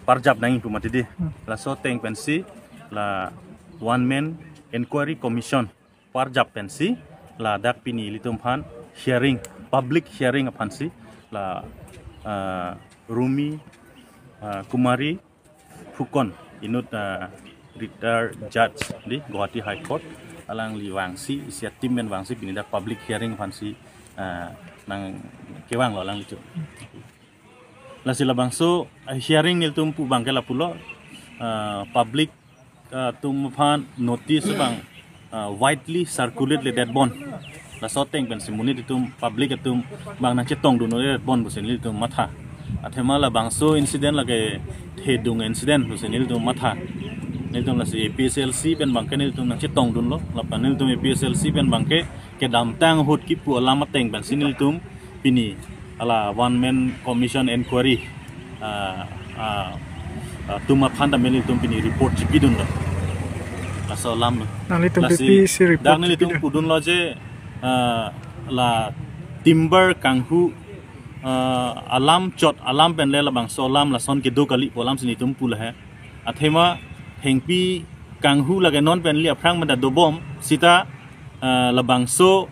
parjab nang tu mati di la so teng pensi la one man inquiry commission parjab pensi la dak pini litum phan hearing public hearing aphansi la Rumi Kumari Phukon inut retired judge di Guwahati High Court alang li wangsi isia tim men wangsi pini dak public hearing aphansi nang kewang lo alang litu la sila bangso hearing nil tum pu bangke la pulo public tum phan notice bang widely circulated dead bond la soteng pen simuni tum public tum bang na chetong du no dead bond busenil tum matha athema la bangso incident la ke thedung incident busenil tum matha nil tum la si APSLC pen bangke nil tum na chetong dun lo la panil tum APSLC pen bangke ke dam tang hot ki pu alamat teng pen sinil tum pini ala one man commission inquiry tuma phanda menil tum pini report chipidun lo so lam nang litum PPC report dang litum pudun lo je la timber kanghu alam chot alam pen le la bang so lam la son ke do kali polam sini tum pula hai athema hengpi kanghu la ke non pen li aprang manda do bom sita la bang so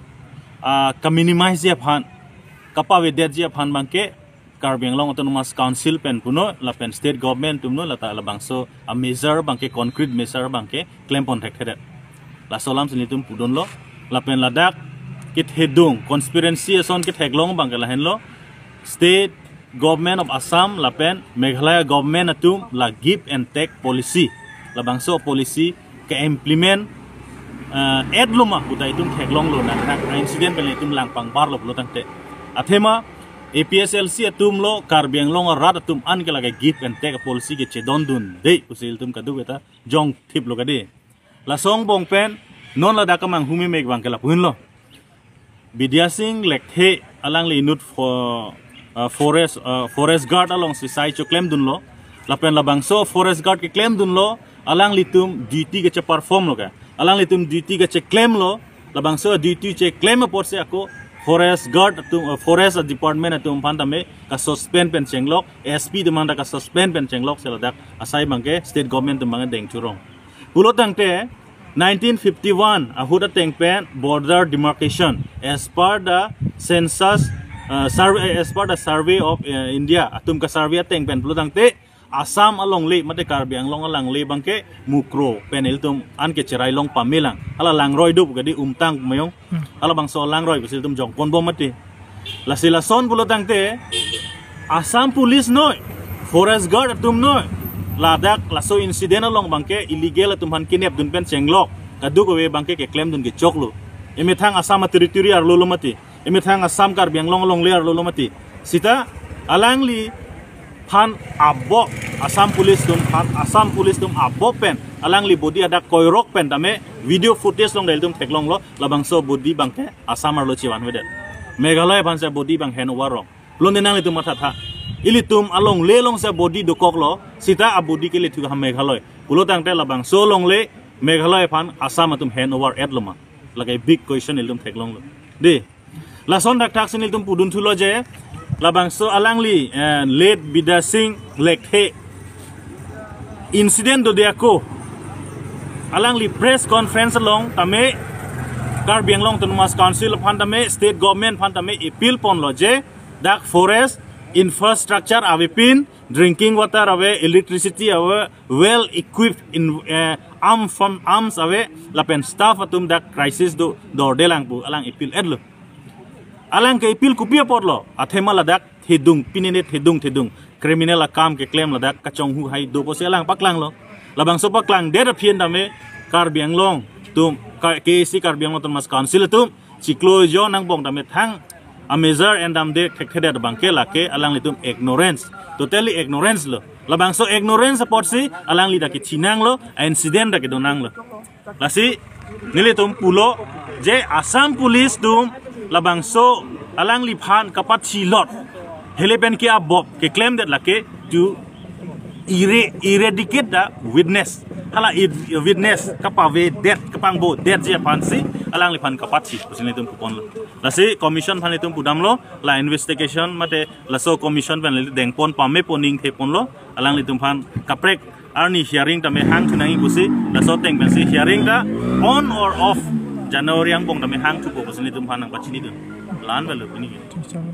ka minimize ya phan kapa we det ya phan bangke Karbiang Long Autonomous Council pen puno la pen state government tumno la ta la bangso a measure bangke concrete measure bangke claim pon thekhet la solam sini tum pudon lo la pen ladak kit hedung conspiracy son kit heglong bangke la hen lo state government of Assam la pen Meghalaya government atum la give and take policy la bangso policy ke implement edluma budai tum heglong lo na incident pen tum lang pangbar lo pulo tangte athema APSLC atum lo Karbiang Long rat atum an ke lage give and take policy ke chedon dun dei usil tum kadu beta jong thip lo kade la song bong pen non la dakamang humi meg bang ke la puin lo Bidya Singh lekthe alang li inut for forest guard along si sai cho claim dun lo la pen la bangso forest guard ke claim dun lo alang li tum duty ke che perform lo ka alang li tum duty ke che claim lo la bangso duty che claim por se ako forest guard tum forest department tum pantame ka suspend pen chenglok SP demanda ka suspend pen chenglok seladak asai bangke state government tum bang deng churong pulo tangte 1951 ahuda teng pen border demarcation as per the census survey as per the survey of India atum ka survey teng pen pulo tangte Assam along le mate Karbiang Long alang le bangke mukro penil tum an ke cerai long pamelang ala langroi dup gadi umtang mayong ala bangso langroi kusil tum jong kon bom mate la sila son bulo tangte Assam police noi forest guard tum noi ladak laso incident along bangke illegal tum han kinep dun pen chenglok kadu ko we bangke ke claim dun ke choklo emethang Assam territory ar lolo mate emethang Assam Karbiang Long le ar lolo mate sita alangli phan abok Assam police tum abok pen alang li body ada koirok pen tame video footage long del tum theklong lo labang so body bangke Assam ar lo chiwan wedet Meghalaya phan sa body bang hen warok lon denang li tum matha tha ili tum along le long sa body do kok lo sita a body ke li thu ha Meghalaya pulo tangte labang so long le Meghalaya phan Assam tum hen over at loma lagai big question il tum theklong lo de la son dak tak sin il tum pudun thulo je labang so alangli late Bidya Singh lekthe incident do diako alangli press conference long tame Karbiang Long Autonomous Council phan tame state government phan tame appeal pon lo je dak forest infrastructure ave pin drinking water ave electricity ave well equipped in arms ave lapen staff atum dak crisis do delang pu alang appeal edlo alang ke appeal kupia porlo athema ladak thedung pinine thedung criminal akam ke claim ladak kachong hu hai do pose alang paklang lo labang so paklang der phian dame Karbiang Long tum KHEI Karbiang Long Autonomous Council tum chiklo jo nang bong dame thang a measure and dam de thekhet bangke lake alang litum ignorance totally ignorance lo labang so ignorance support si alang li dak chinang lo incident dak donang lo lasi nilitum pulo je Assam police tum labang so alang li phan kapat chilot helepen ke abob ke claim that lake to eradicate the witness hala witness kapave death kapang bo death je phan si alang lipan kapat sih pusing itu pupon lo lasi commission pan itu pudam lo la investigation mate laso commission pan le dengpon pame poning te pon lo alang itu pan kaprek arni hearing tame hang tunangi busi laso teng pensi hearing ta on or off January yang bong tame hang tu pusing itu pan nang pacini tu lan belo ini